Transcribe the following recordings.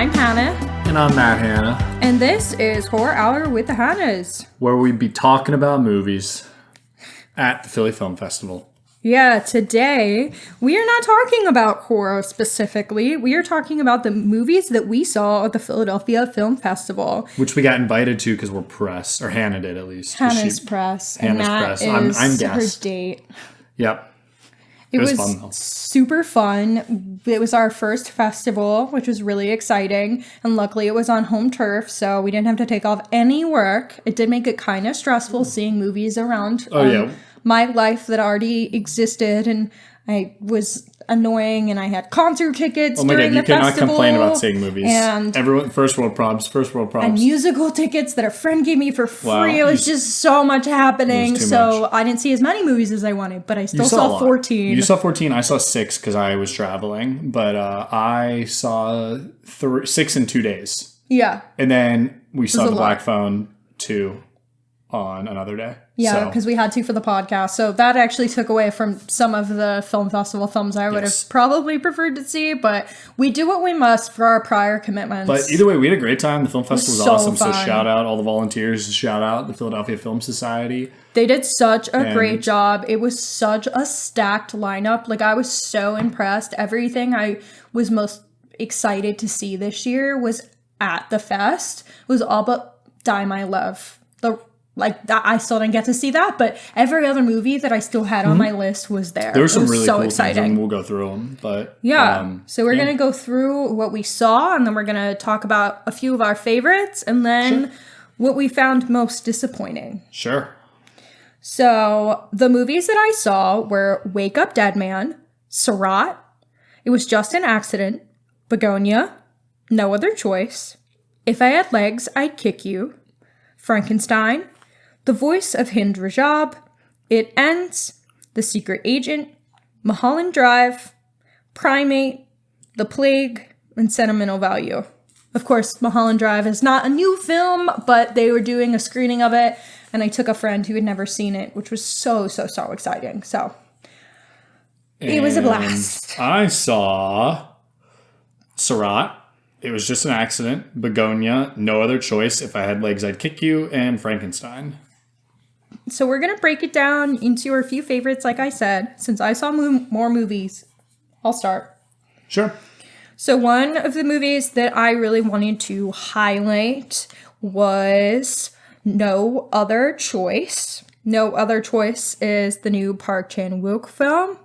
I'm Hannah. And I'm Matt Hanna. And this is Horror Hour with the Hannas. Where we be talking about movies at the Philly Film Festival. Yeah, today we are not talking about horror specifically. We are talking about the movies that we saw at the Philadelphia Film Festival. Which we got invited to because we're press, or Hannah did at least. Hannah's press. Hannah's and press. Is I'm guest. her date. Yep. It was fun, though. super fun. It was our first festival, which was really exciting. And luckily it was on home turf, so we didn't have to take off any work. It did make it kind of stressful seeing movies around my life that already existed. And I was annoying, and I had concert tickets during the festival. You cannot complain about seeing movies. And everyone, first world props. And musical tickets that a friend gave me for free. Wow. It was just so much happening. So I didn't see as many movies as I wanted, but I still saw 14. You saw 14. I saw 6 because I was traveling, but I saw 6 in 2 days. Yeah. And then we saw The Black Phone 2 on another day. Yeah, because we had to for the podcast. So that actually took away from some of the film festival films I would have probably preferred to see. But we do what we must for our prior commitments. But either way, we had a great time. The film festival was awesome. Fun. So shout out all the volunteers. Shout out the Philadelphia Film Society. They did such a great job. It was such a stacked lineup. Like, I was so impressed. Everything I was most excited to see this year was at the fest. It was all but Die My Love. I still didn't get to see that, but every other movie that I still had on my list was there. There were some really cool exciting. things, and we'll go through them. But so we're going to go through what we saw, and then we're going to talk about a few of our favorites, and then what we found most disappointing. Sure. So the movies that I saw were Wake Up Dead Man, Surratt, It Was Just an Accident, Begonia, No Other Choice, If I Had Legs, I'd Kick You, Frankenstein, The Voice of Hind Rajab, It Ends, The Secret Agent, Mulholland Drive, Primate, The Plague, and Sentimental Value. Of course, Mulholland Drive is not a new film, but they were doing a screening of it, and I took a friend who had never seen it, which was so exciting. So, it was a blast. I saw Surratt. It Was Just an Accident, Begonia, No Other Choice, If I Had Legs, I'd Kick You, and Frankenstein. So we're going to break it down into our few favorites, like I said. Since I saw more movies, I'll start. Sure. So one of the movies that I really wanted to highlight was No Other Choice. No Other Choice is the new Park Chan-wook film.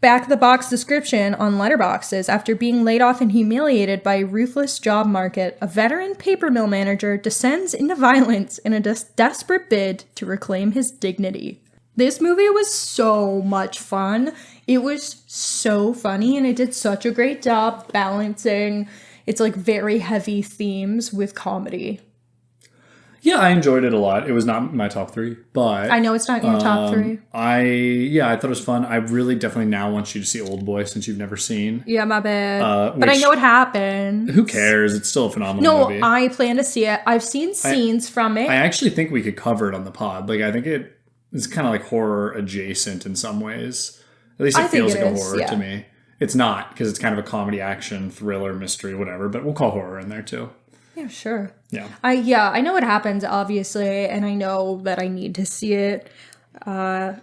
Back the box description on Letterboxd is, after being laid off and humiliated by a ruthless job market, a veteran paper mill manager descends into violence in a desperate bid to reclaim his dignity. This movie was so much fun. It was so funny, and it did such a great job balancing its very heavy themes with comedy. Yeah, I enjoyed it a lot. It was not my top 3, but... I know it's not in your top 3. I thought it was fun. I really definitely now want you to see Old Boy since you've never seen. Yeah, my bad. But I know what happened. Who cares? It's still a phenomenal movie. No, I plan to see it. I've seen scenes from it. I actually think we could cover it on the pod. I think it's kind of horror adjacent in some ways. At least it feels like a horror to me. It's not, because it's kind of a comedy, action, thriller, mystery, whatever. But we'll call horror in there too. Yeah, sure. Yeah. I know what happens, obviously, and I know that I need to see it. Yeah,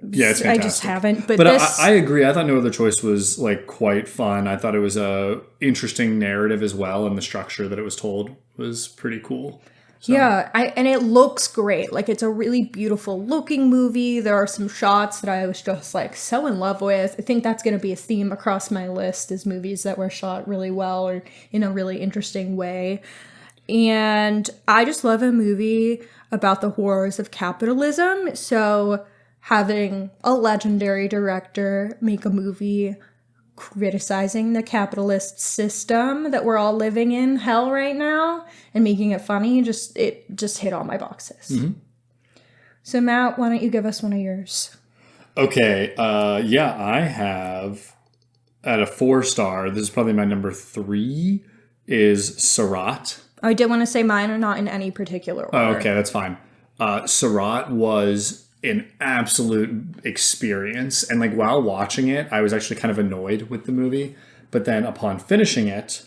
it's fantastic. I just haven't. But I agree. I thought No Other Choice was quite fun. I thought it was a interesting narrative as well, and the structure that it was told was pretty cool. So. Yeah, and it looks great. It's a really beautiful looking movie. There are some shots that I was just so in love with. I think that's going to be a theme across my list, is movies that were shot really well or in a really interesting way. And I just love a movie about the horrors of capitalism. So having a legendary director make a movie criticizing the capitalist system that we're all living in hell right now and making it funny, it just hit all my boxes. Mm-hmm. So Matt, why don't you give us one of yours? Okay. I have at a 4-star, this is probably my number 3, is Surratt. I did want to say mine are not in any particular order. Oh, okay, that's fine. Surratt was an absolute experience. And while watching it, I was actually kind of annoyed with the movie But then upon finishing it,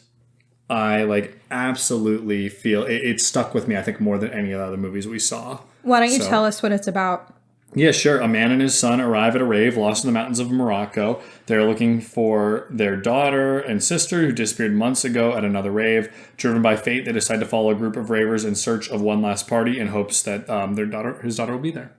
I like absolutely feel it stuck with me, I think, more than any of the other movies we saw. Why don't you tell us what it's about? Yeah, sure. A man and his son arrive at a rave lost in the mountains of Morocco. They're looking for their daughter and sister who disappeared months ago at another rave. Driven by fate, they decide to follow a group of ravers in search of one last party in hopes that his daughter will be there.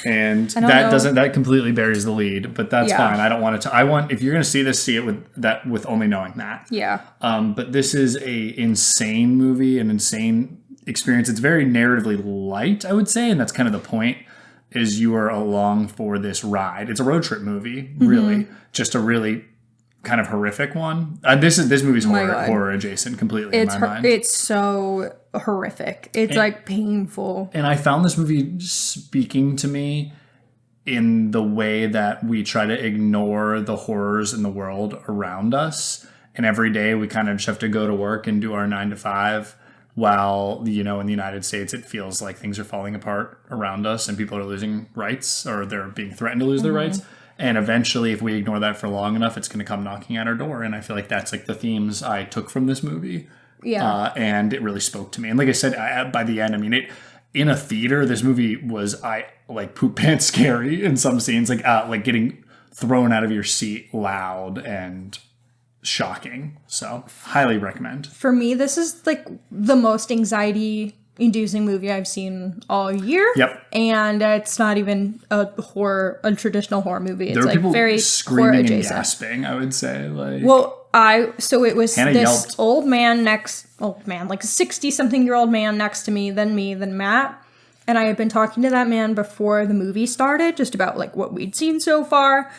And that completely buries the lead, but that's fine. I don't want it to. If you're going to see this, see it with only knowing that. Yeah. But this is a insane movie, an insane experience. It's very narratively light, I would say, and that's kind of the point. Is you are along for this ride. It's a road trip movie, really. Just a really kind of horrific one. This movie's horror adjacent completely in my mind. It's so horrific. It's like painful. And I found this movie speaking to me in the way that we try to ignore the horrors in the world around us. And every day we kind of just have to go to work and do our 9 to 5. While, in the United States, it feels like things are falling apart around us and people are losing rights or they're being threatened to lose their rights. And eventually, if we ignore that for long enough, it's going to come knocking at our door. And I feel like that's like the themes I took from this movie. Yeah. And it really spoke to me. And like I said, by the end, I mean, in a theater, this movie was poop pants scary in some scenes, like getting thrown out of your seat loud and shocking. So highly recommend. For me, this is like the most anxiety inducing movie I've seen all year. Yep. And it's not even a traditional horror movie. It's there were like people very screaming and gasping, I would say. So it was Hanna this yelped. old man, like a 60-something-year-old man next to me, then Matt. And I had been talking to that man before the movie started, just about like what we'd seen so far.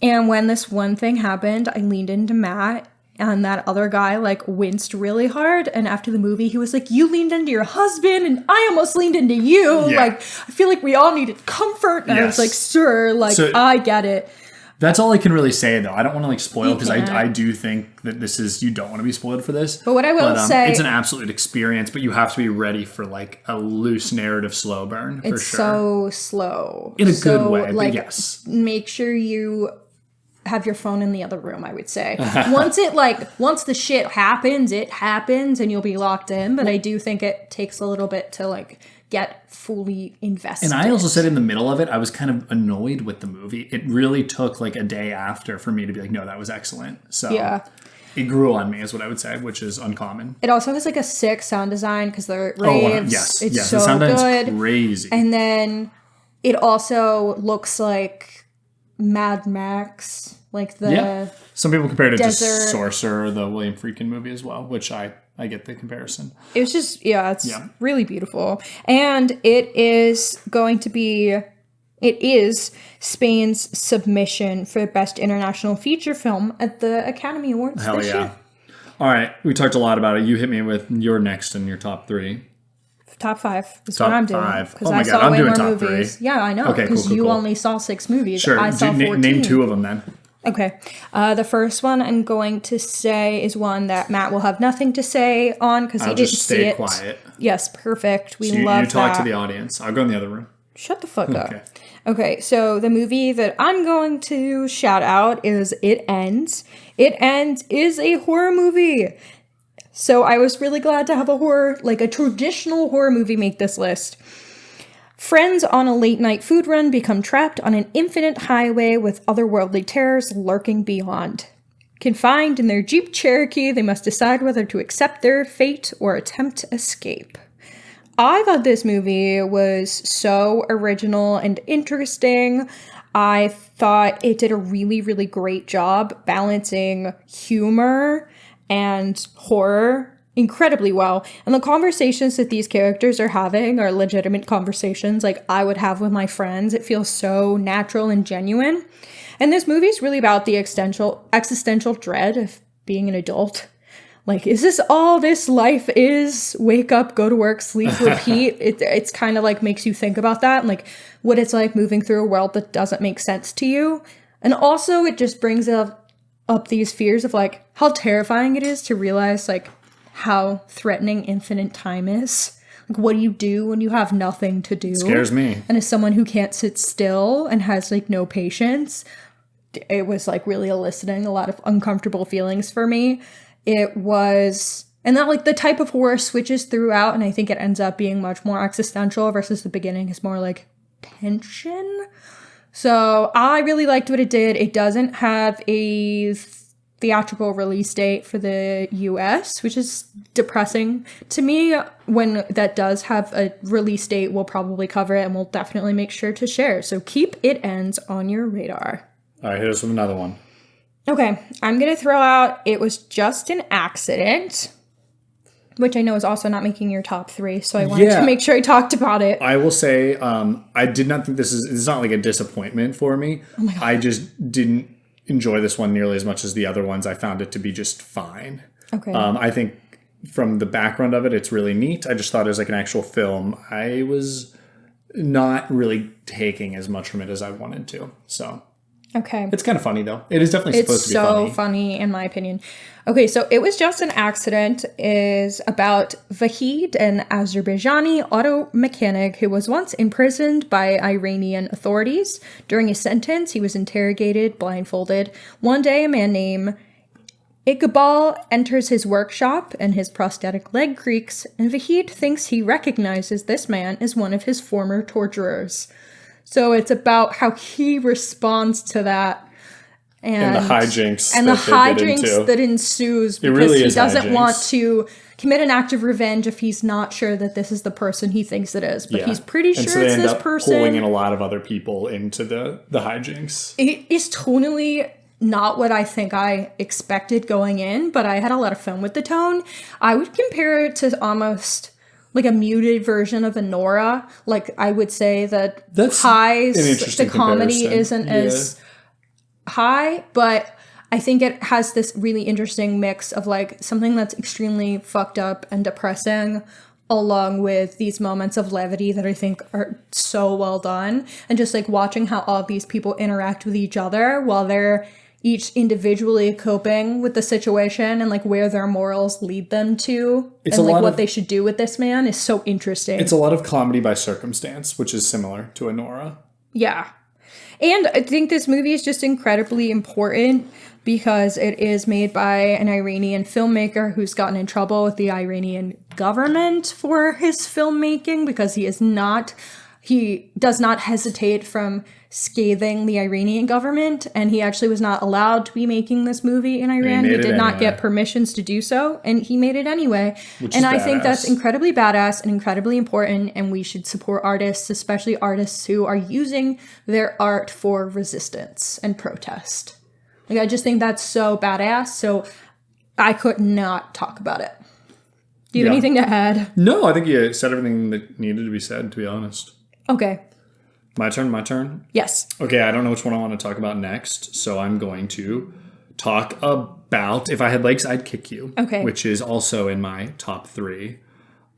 And when this one thing happened, I leaned into Matt, and that other guy like winced really hard. And after the movie, he was like, "You leaned into your husband, and I almost leaned into you. Yeah. Like, I feel like we all needed comfort." And I was like, "Sir, I get it." That's all I can really say, though. I don't want to spoil because I do think that this is, you don't want to be spoiled for this. But what I will say, it's an absolute experience, but you have to be ready for a loose narrative slow burn. For it's sure. so slow In a good way, but yes. Make sure you have your phone in the other room, I would say. Once the shit happens, it happens and you'll be locked in. But I do think it takes a little bit to get fully invested. And I also said in the middle of it, I was kind of annoyed with the movie. It really took a day after for me to be like, no, that was excellent. So yeah. It grew on me is what I would say, which is uncommon. It also has a sick sound design because they're raves. It's so the sound good. Design's crazy. And then it also looks like Mad Max. Some people compared it to Sorcerer, the William Friedkin movie as well, which I get the comparison. It was just, it's really beautiful. And it is Spain's submission for Best International Feature Film at the Academy Awards this year. All right, we talked a lot about it. You hit me with your next and your top 3. Top 5 is what I'm doing. Because I saw way more movies. 3. Yeah, I know. Because you only saw 6 movies. Sure. I saw 14. Name 2 of them then. Okay. The first one I'm going to say is one that Matt will have nothing to say on because he didn't see it. I'll just stay quiet. Yes, perfect. We love that. You talk to the audience. I'll go in the other room. Shut the fuck up. Okay, so the movie that I'm going to shout out is It Ends. It Ends is a horror movie. So I was really glad to have a traditional horror movie make this list. Friends on a late-night food run become trapped on an infinite highway with otherworldly terrors lurking beyond. Confined in their Jeep Cherokee, they must decide whether to accept their fate or attempt escape. I thought this movie was so original and interesting. I thought it did a really, really great job balancing humor and horror incredibly well. And the conversations that these characters are having are legitimate conversations like I would have with my friends. It feels so natural and genuine. And this movie is really about the existential dread of being an adult. Is this all this life is? Wake up, go to work, sleep, repeat. It's kind of makes you think about that and what it's like moving through a world that doesn't make sense to you. And also it just brings up these fears of how terrifying it is to realize how threatening infinite time is. What do you do when you have nothing to do? Scares me. And as someone who can't sit still and has no patience, it was like really eliciting a lot of uncomfortable feelings for me. It was, and that like the type of horror switches throughout, and I think it ends up being much more existential versus the beginning is more like tension. So I really liked what it did. It doesn't have a theatrical release date for the US, which is depressing to me. When that does have a release date, we'll probably cover it and we'll definitely make sure to share. So keep It Ends on your radar. All right, here's another one. Okay, I'm going to throw out It Was Just an Accident, which I know is also not making your top 3, so I wanted to make sure I talked about it. I will say, I did not think it's not like a disappointment for me. Oh my God. I just didn't enjoy this one nearly as much as the other ones. I found it to be just fine. Okay. I think from the background of it, it's really neat. I just thought it was like an actual film. I was not really taking as much from it as I wanted to, so... Okay. It's kind of funny, though. It is definitely supposed to be funny. It's so funny, in my opinion. Okay, so It Was Just an Accident is about Vahid, an Azerbaijani auto mechanic who was once imprisoned by Iranian authorities. During his sentence, he was interrogated, blindfolded. One day, a man named Iqbal enters his workshop and his prosthetic leg creaks, and Vahid thinks he recognizes this man as one of his former torturers. So it's about how he responds to that. And the hijinks. And the hijinks that ensues because really he doesn't want to commit an act of revenge if he's not sure that this is the person he thinks it is. But he's pretty sure so it's this person. Pulling in a lot of other people into the hijinks. It is totally not what I think I expected going in, but I had a lot of fun with the tone. I would compare it to almost... like a muted version of Anora. Like, I would say that the comedy isn't as high, but I think it has this really interesting mix of like something that's extremely fucked up and depressing, along with these moments of levity that I think are so well done. And just like watching how all of these people interact with each other while they're each individually coping with the situation and like where their morals lead them to and like what they should do with this man is so interesting. It's a lot of comedy by circumstance, which is similar to Anora. Yeah. And I think this movie is just incredibly important because it is made by an Iranian filmmaker who's gotten in trouble with the Iranian government for his filmmaking because he does not hesitate from scathing the Iranian government, and he actually was not allowed to be making this movie in Iran. He did not get permissions to do so, and he made it anyway. And I think that's incredibly badass and incredibly important, and we should support artists, especially artists who are using their art for resistance and protest. Like, I just think that's so badass, so I could not talk about it. Do you have anything to add? No, I think you said everything that needed to be said, to be honest. Okay. My turn? Yes. Okay, I don't know which one I want to talk about next, so I'm going to talk about If I Had Legs, I'd Kick You. Okay. Which is also in my top 3.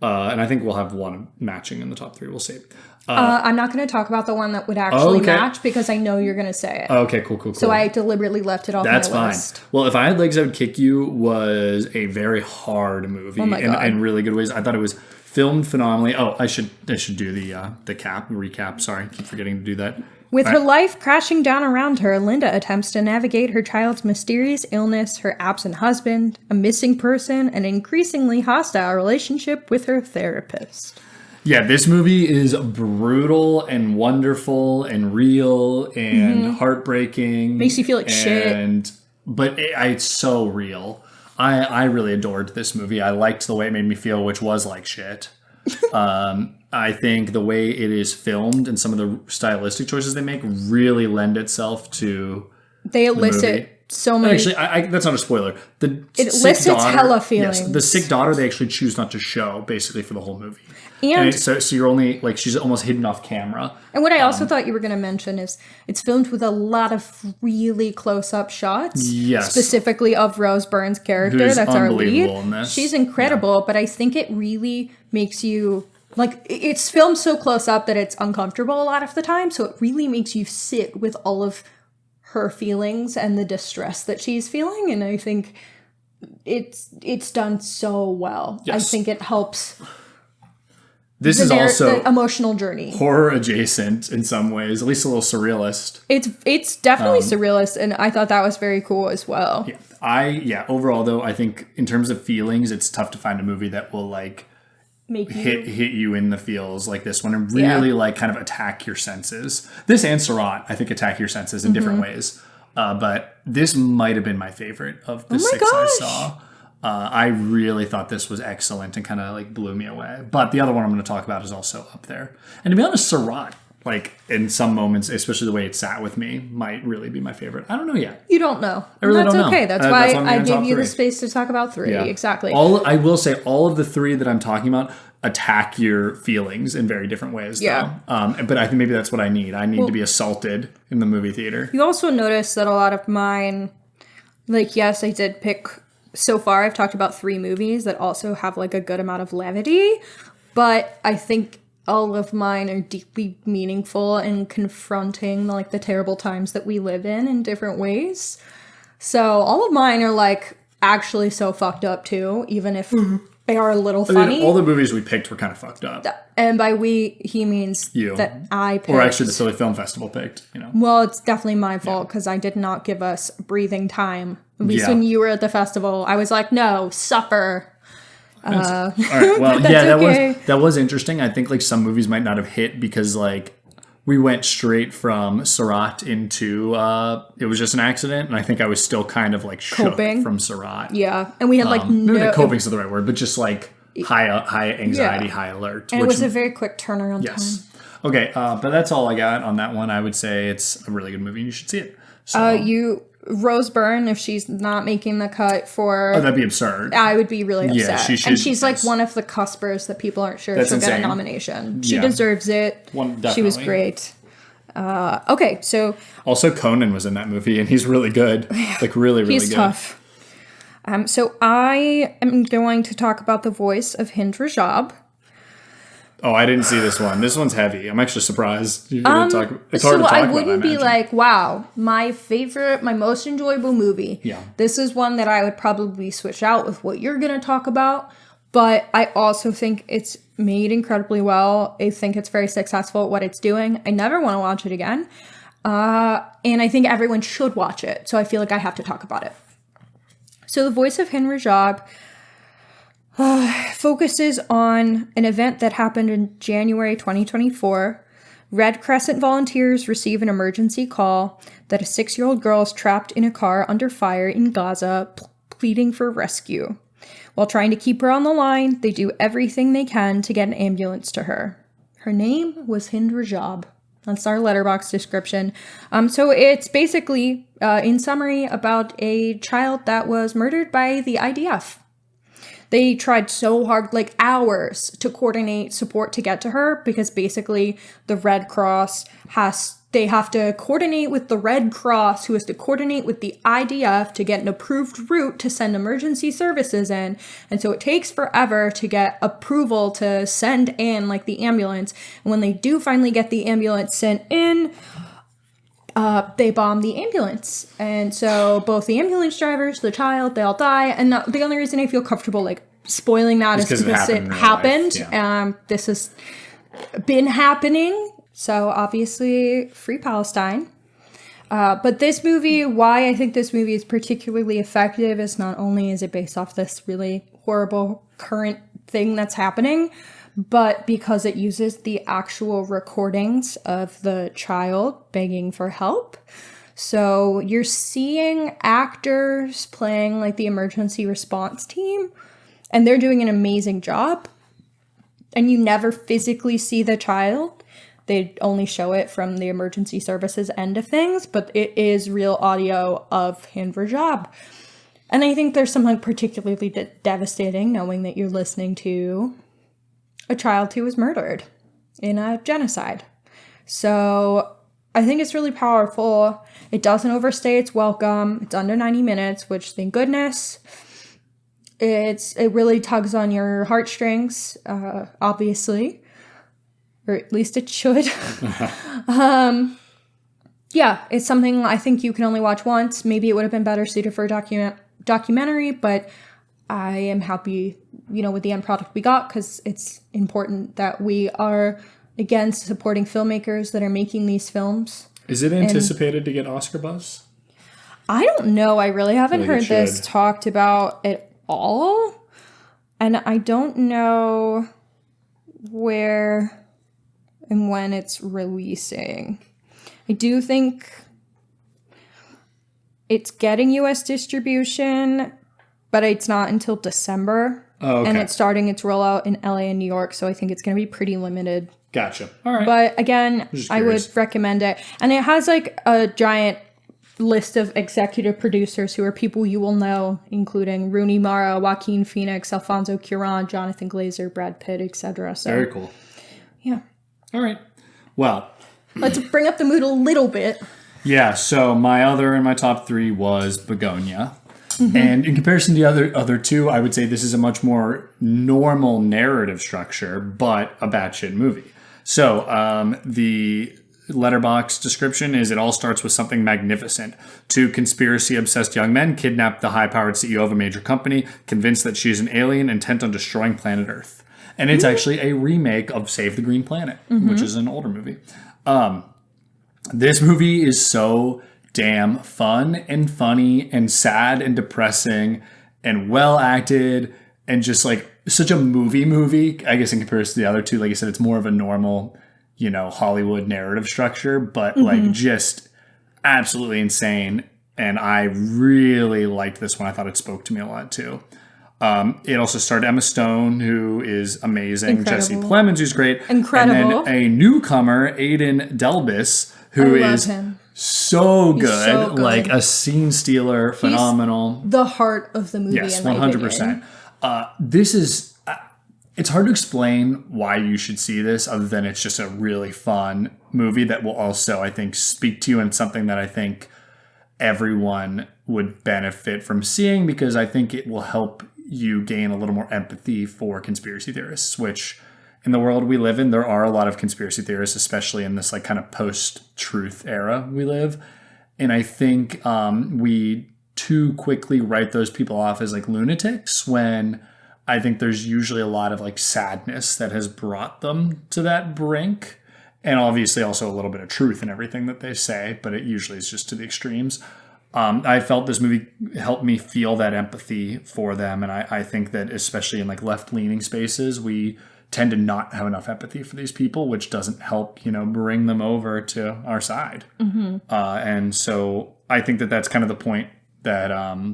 And I think we'll have one matching in the top 3, we'll see. I'm not going to talk about the one that would actually match because I know you're going to say it. Okay, cool. So I deliberately left it off my list. That's fine. Well, If I Had Legs, I Would Kick You was a very hard movie in really good ways. I thought it was filmed phenomenally. Oh, I should do the recap. Sorry, I keep forgetting to do that. With her life crashing down around her, Linda attempts to navigate her child's mysterious illness, her absent husband, a missing person, and an increasingly hostile relationship with her therapist. Yeah, this movie is brutal and wonderful and real and heartbreaking. Makes you feel like shit. But it's so real. I really adored this movie. I liked the way it made me feel, which was like shit. I think the way it is filmed and some of the stylistic choices they make really lend itself to They elicit so many... Actually, that's not a spoiler. It elicits hella feelings. Yes, the sick daughter they actually choose not to show, basically, for the whole movie. And so you're only, like, she's almost hidden off camera. And what I also thought you were going to mention is it's filmed with a lot of really close-up shots. Yes. Specifically of Rose Byrne's character. Who's that's our lead. In this. She's incredible, but I think it really makes you... Like, it's filmed so close up that it's uncomfortable a lot of the time, so it really makes you sit with all of her feelings and the distress that she's feeling, and I think it's done so well. Yes. I think it helps This is also the emotional journey. Horror adjacent in some ways, at least a little surrealist. It's definitely surrealist, and I thought that was very cool as well. Yeah. Overall, though, I think in terms of feelings, it's tough to find a movie that will like make you hit you in the feels like this one and really like kind of attack your senses. This and Surratt, I think, attack your senses in different ways. But this might have been my favorite of the 6 I saw. I really thought this was excellent and kind of like blew me away. But the other one I'm going to talk about is also up there. And to be honest, Surratt, like in some moments, especially the way it sat with me, might really be my favorite. I don't know yet. You don't know. I really don't know. That's okay. That's why I gave you the space to talk about 3. Yeah. Exactly. I will say all of the 3 that I'm talking about attack your feelings in very different ways. Yeah. But I think maybe that's what I need. I need to be assaulted in the movie theater. You also notice that a lot of mine, like, yes, I did pick, so far I've talked about 3 movies that also have like a good amount of levity, but I think all of mine are deeply meaningful and confronting like the terrible times that we live in different ways. So all of mine are like actually so fucked up too, even if they are a little funny. I mean, all the movies we picked were kind of fucked up. And by we, he means you. That I picked. Or actually the Silly Film Festival picked, you know. Well, it's definitely my fault because I did not give us breathing time. At least when you were at the festival, I was like, no, suffer. All right. Well, yeah, that was interesting. I think like some movies might not have hit because like we went straight from Surratt into it was just an accident, and I think I was still kind of like shook from Surratt. Yeah, and we had like maybe coping's not the right word, but just like high anxiety, high alert. And it was a very quick turnaround time. Okay, but that's all I got on that one. I would say it's a really good movie, and you should see it. So, Rose Byrne, if she's not making the cut for... Oh, that'd be absurd. I would be really upset. Yeah, she should. And she's like one of the cuspers that people aren't sure she'll get a nomination. She deserves it. Definitely. She was great. Okay, so... Also, Conan was in that movie, and he's really good. Like, really, really he's good. Tough. So I am going to talk about the voice of Hind Rajab. Oh, I didn't see this one. This one's heavy. I'm actually surprised. It's hard to talk about. I wouldn't be like, wow, my most enjoyable movie. Yeah. This is one that I would probably switch out with what you're going to talk about. But I also think it's made incredibly well. I think it's very successful at what it's doing. I never want to watch it again. And I think everyone should watch it. So I feel like I have to talk about it. So the voice of Hind Rajab focuses on an event that happened in January 2024. Red Crescent volunteers receive an emergency call that a 6-year-old girl is trapped in a car under fire in Gaza, pleading for rescue. While trying to keep her on the line, they do everything they can to get an ambulance to her. Her name was Hind Rajab. That's our Letterboxd description. So it's basically, in summary, about a child that was murdered by the IDF. They tried so hard, like hours, to coordinate support to get to her because basically the Red Cross they have to coordinate with the Red Cross, who has to coordinate with the IDF to get an approved route to send emergency services in. And so it takes forever to get approval to send in like the ambulance. And when they do finally get the ambulance sent in, they bomb the ambulance. And so both the ambulance drivers, the child, they all die. And the only reason I feel comfortable like spoiling that is because it happened. Yeah. This has been happening. So obviously, free Palestine. But this movie, why I think this movie is particularly effective is not only is it based off this really horrible current thing that's happening, but because it uses the actual recordings of the child begging for help. So you're seeing actors playing like the emergency response team, and they're doing an amazing job. And you never physically see the child. They only show it from the emergency services end of things, but it is real audio of Hind Rajab. And I think there's something particularly devastating knowing that you're listening to a child who was murdered in a genocide. So I think it's really powerful. It doesn't overstay its welcome. It's under 90 minutes, which thank goodness. It really tugs on your heartstrings, obviously. Or at least it should. Yeah, it's something I think you can only watch once. Maybe it would have been better suited for a documentary, but I am happy with the end product we got, because it's important that we are, again, supporting filmmakers that are making these films. Is it anticipated to get Oscar buzz? I don't know. I really haven't heard this talked about at all. And I don't know where and when it's releasing. I do think it's getting US distribution, but it's not until December. Oh, okay. And it's starting its rollout in LA and New York, so I think it's going to be pretty limited. Gotcha. All right. But again, I would recommend it. And it has like a giant list of executive producers who are people you will know, including Rooney Mara, Joaquin Phoenix, Alfonso Cuarón, Jonathan Glazer, Brad Pitt, etc. So, very cool. Yeah. All right. Well, let's bring up the mood a little bit. Yeah. So my other in my top 3 was Begonia. Mm-hmm. And in comparison to the other two, I would say this is a much more normal narrative structure, but a batshit movie. So the Letterboxd description is: it all starts with something magnificent. Two conspiracy-obsessed young men kidnap the high-powered CEO of a major company, convinced that she's an alien intent on destroying planet Earth. And it's actually a remake of Save the Green Planet, which is an older movie. This movie is so damn fun and funny and sad and depressing and well acted and just like such a movie, I guess, in comparison to the other two. Like I said, it's more of a normal, Hollywood narrative structure, but like just absolutely insane. And I really liked this one. I thought it spoke to me a lot too. It also starred Emma Stone, who is amazing. Incredible. Jesse Plemons, who's great. Incredible. And then a newcomer, Aiden Delbis, who is him. So good. Like a scene stealer, phenomenal. He's the heart of the movie. Yes, 100%. This is... it's hard to explain why you should see this, other than it's just a really fun movie that will also, I think, speak to you, and something that I think everyone would benefit from seeing, because I think it will help you gain a little more empathy for conspiracy theorists, which in the world we live in, there are a lot of conspiracy theorists, especially in this like kind of post-truth era we live. And I think we too quickly write those people off as like lunatics, when I think there's usually a lot of like sadness that has brought them to that brink. And obviously also a little bit of truth in everything that they say, but it usually is just to the extremes. I felt this movie helped me feel that empathy for them. And I think that especially in like left-leaning spaces, we tend to not have enough empathy for these people, which doesn't help, bring them over to our side. Mm-hmm. And so I think that that's kind of the point that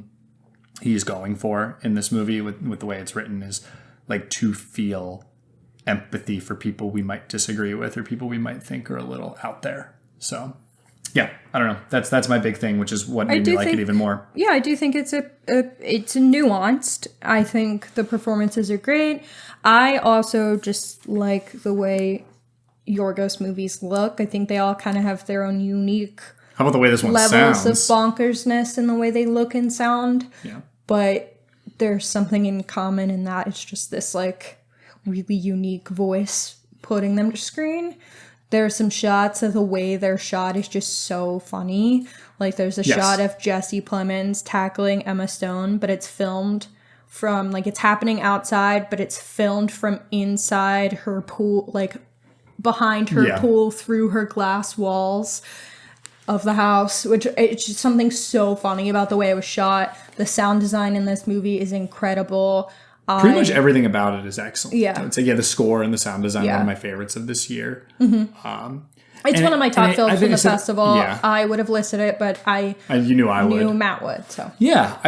he's going for in this movie with the way it's written, is like to feel empathy for people we might disagree with, or people we might think are a little out there. So yeah, I don't know. That's my big thing, which is what made me like it even more. Yeah, I do think it's nuanced. I think the performances are great. I also just like the way Yorgos movies look. I think they all kind of have their own unique... How about the way this one levels sounds? Of bonkersness in the way they look and sound. Yeah. But there's something in common in that it's just this like really unique voice putting them to screen. There are some shots of the way they're shot is just so funny. Like there's a shot of Jesse Plemons tackling Emma Stone, but it's filmed from like it's happening outside, but it's filmed from inside her pool, like behind her pool through her glass walls of the house, which it's just something so funny about the way it was shot. The sound design in this movie is incredible. Pretty much everything about it is excellent. Yeah. I would say, the score and the sound design are one of my favorites of this year. Mm-hmm. It's one of my top films from the festival. Yeah. I would have listed it, but you knew I knew would. Matt would. So yeah,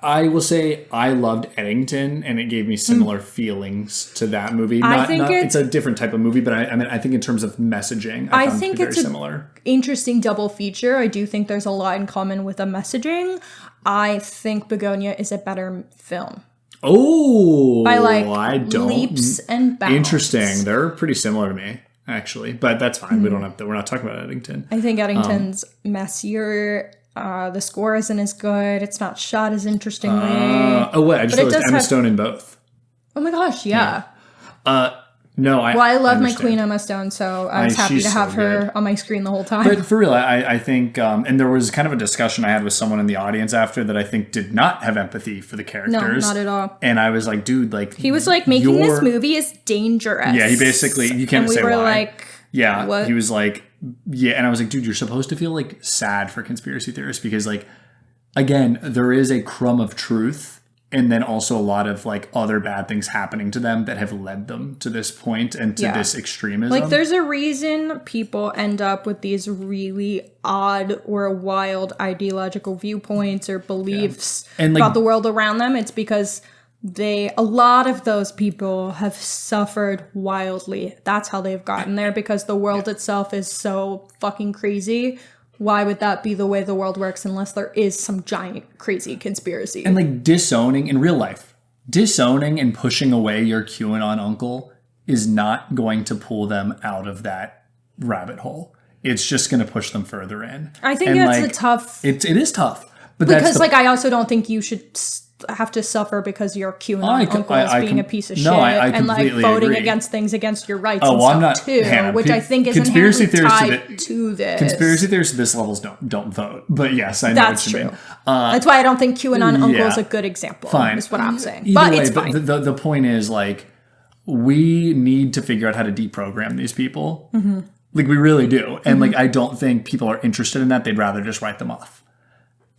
I will say I loved Eddington, and it gave me similar feelings to that movie. It's a different type of movie, but I think in terms of messaging, I think it's very similar. Interesting double feature. I do think there's a lot in common with the messaging. I think Begonia is a better film. Oh, by leaps and bounds. Interesting. They're pretty similar to me, actually, but that's fine. We don't have to. We're not talking about Eddington. I think Eddington's messier. The score isn't as good. It's not shot as interestingly. I just realized Emma Stone in both. Oh my gosh, yeah. No, I love my Queen Emma Stone, so I was happy to have her on my screen the whole time. But for real, I think, and there was kind of a discussion I had with someone in the audience after that I think did not have empathy for the characters. No, not at all. And I was like, dude, like... He was like, making this movie is dangerous. Yeah, he basically, you can't say why. And we were like... Yeah, what? He was like, yeah, and I was like, dude, you're supposed to feel like sad for conspiracy theorists because like, again, there is a crumb of truth and then also a lot of like other bad things happening to them that have led them to this point and to this extremism. Like there's a reason people end up with these really odd or wild ideological viewpoints or beliefs about the world around them. It's because a lot of those people have suffered wildly. That's how they've gotten there, because the world itself is so fucking crazy. Why would that be the way the world works unless there is some giant crazy conspiracy? And like disowning in real life, disowning and pushing away your QAnon uncle is not going to pull them out of that rabbit hole. It's just going to push them further in. I think that's a tough... It is tough. But because I also don't think you should have to suffer because your QAnon uncle is being a piece of shit and like voting against things against your rights and stuff too, Hannah, which I think is inherently tied to this. Conspiracy theorists to this levels don't vote, but yes, I know what you mean. That's why I don't think QAnon uncle is a good example. Fine, is what I'm saying. Either way, it's fine. The point is like we need to figure out how to deprogram these people. Mm-hmm. Like we really do, and like I don't think people are interested in that. They'd rather just write them off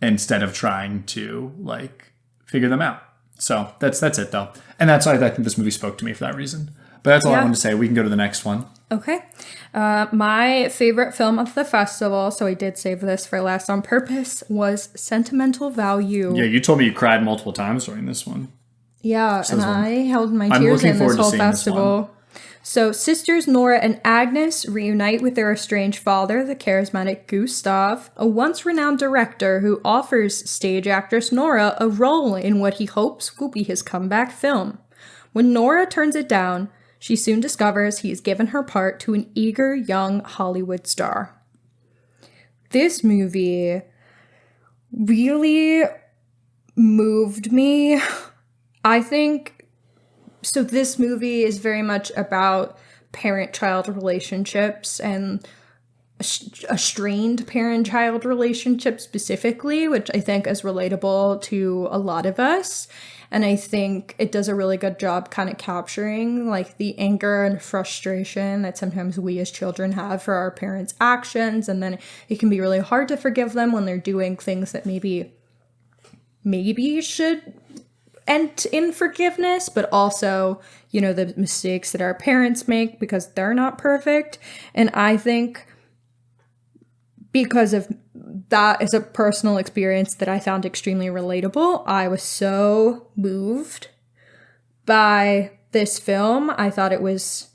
instead of trying to like figure them out. So that's it though. And that's why I think this movie spoke to me for that reason. But that's all I wanted to say. We can go to the next one. Okay. My favorite film of the festival, so I did save this for last on purpose, was Sentimental Value. Yeah, you told me you cried multiple times during this one. Yeah, and I held my tears in this whole festival. So sisters Nora and Agnes reunite with their estranged father, the charismatic Gustav, a once renowned director who offers stage actress Nora a role in what he hopes will be his comeback film. When Nora turns it down, she soon discovers he's given her part to an eager young Hollywood star. This movie really moved me. I think... So this movie is very much about parent-child relationships and a strained parent-child relationship specifically, which I think is relatable to a lot of us. And I think it does a really good job kind of capturing like the anger and frustration that sometimes we as children have for our parents' actions. And then it can be really hard to forgive them when they're doing things that maybe should end in forgiveness, but also, you know, the mistakes that our parents make because they're not perfect. And I think because of that is a personal experience that I found extremely relatable. I was so moved by this film. I thought it was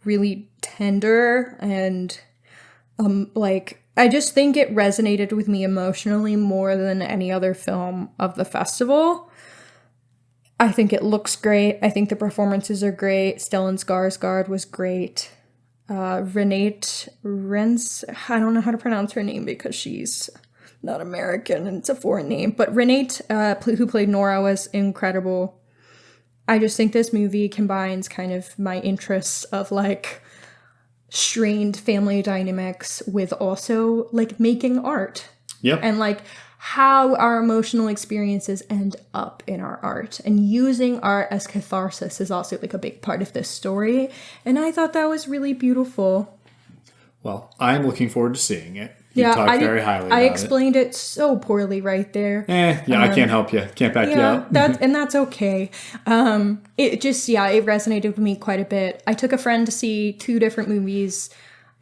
really tender and I just think it resonated with me emotionally more than any other film of the festival. I think it looks great. I think the performances are great. Stellan Skarsgård was great. Renate Rens, I don't know how to pronounce her name because she's not American and it's a foreign name. But Renate, who played Nora, was incredible. I just think this movie combines kind of my interests of like strained family dynamics with also like making art. Yep. And like how our emotional experiences end up in our art, and using art as catharsis is also like a big part of this story. And I thought that was really beautiful. Well, I'm looking forward to seeing it. You talked very highly about it. I explained it so poorly right there. I can't help you. Can't back you up. That's okay. It just, it resonated with me quite a bit. I took a friend to see 2 different movies,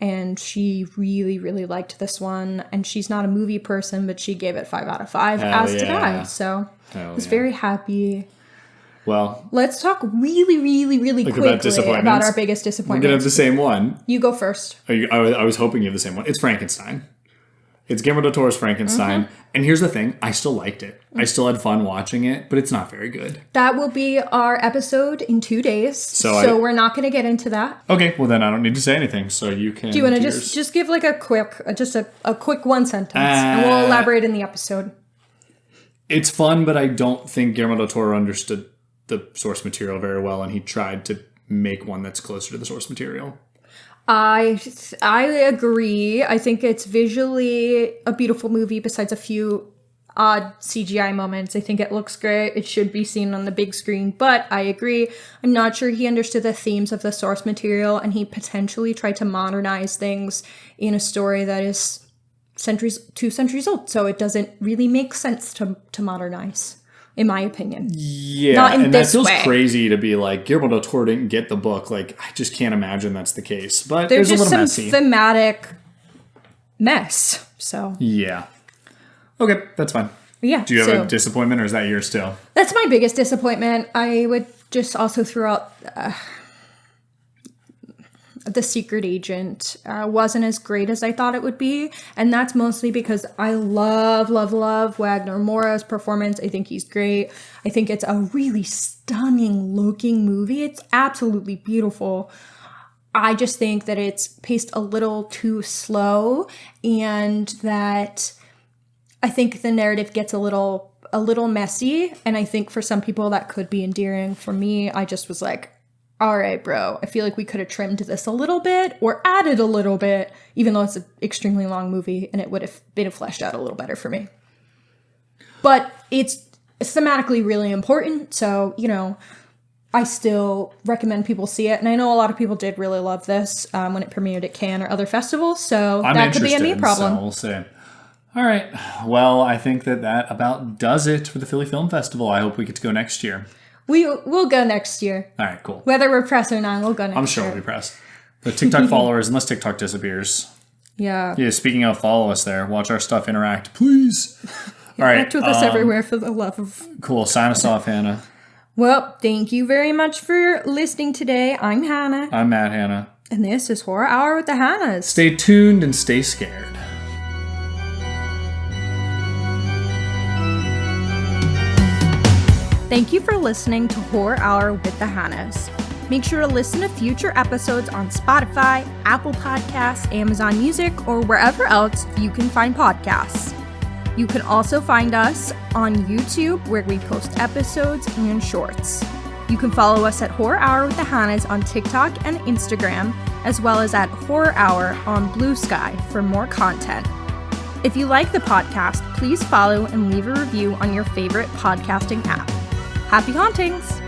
and she really, really liked this one. And she's not a movie person, but she gave it 5 out of 5, did I. So I was very happy. Well, let's talk really, really, really quickly about our biggest disappointment. We're going to have the same one. You go first. I was hoping you have the same one. It's Frankenstein. It's Guillermo del Toro's Frankenstein. Mm-hmm. And here's the thing. I still liked it. I still had fun watching it, but it's not very good. That will be our episode in 2 days. So we're not going to get into that. Okay. Well, then I don't need to say anything. So you can... Do you want to just give like a quick one sentence and we'll elaborate in the episode. It's fun, but I don't think Guillermo del Toro understood the source material very well, and he tried to make one that's closer to the source material. I agree. I think it's visually a beautiful movie besides a few odd CGI moments. I think it looks great. It should be seen on the big screen, but I agree. I'm not sure he understood the themes of the source material, and he potentially tried to modernize things in a story that is 2 centuries old. So it doesn't really make sense to modernize, in my opinion. Yeah, not in and this that feels way. Crazy to be like, Guillermo del Toro didn't get the book. Like, I just can't imagine that's the case. But there's just a little some thematic mess. So yeah. Okay, that's fine. Yeah. Do you have a disappointment, or is that yours still? That's my biggest disappointment. I would just also throw out The Secret Agent. Wasn't as great as I thought it would be, and that's mostly because I love Wagner Moura's performance. I think he's great. I think it's a really stunning looking movie. It's absolutely beautiful. I just think that it's paced a little too slow, and that I think the narrative gets a little messy, and I think for some people that could be endearing. For me, I just was like, all right, bro, I feel like we could have trimmed this a little bit or added a little bit, even though it's an extremely long movie, and it would have been fleshed out a little better for me. But it's thematically really important, so, I still recommend people see it. And I know a lot of people did really love this when it premiered at Cannes or other festivals, so that could be a me problem. So we'll see. All right. Well, I think that about does it for the Philly Film Festival. I hope we get to go next year. We'll go next year. All right, cool. Whether we're pressed or not, we'll go next year. I'm sure we'll be pressed. The TikTok followers, unless TikTok disappears. Yeah. Yeah, speaking of, follow us there. Watch our stuff, interact, please. All right. Interact with us everywhere for the love of... Cool. Sign us off, Hannah. Well, thank you very much for listening today. I'm Hannah. I'm Matt Hanna. And this is Horror Hour with the Hannas. Stay tuned and stay scared. Thank you for listening to Horror Hour with the Hannas. Make sure to listen to future episodes on Spotify, Apple Podcasts, Amazon Music, or wherever else you can find podcasts. You can also find us on YouTube, where we post episodes and shorts. You can follow us at Horror Hour with the Hannas on TikTok and Instagram, as well as at Horror Hour on Blue Sky for more content. If you like the podcast, please follow and leave a review on your favorite podcasting app. Happy hauntings!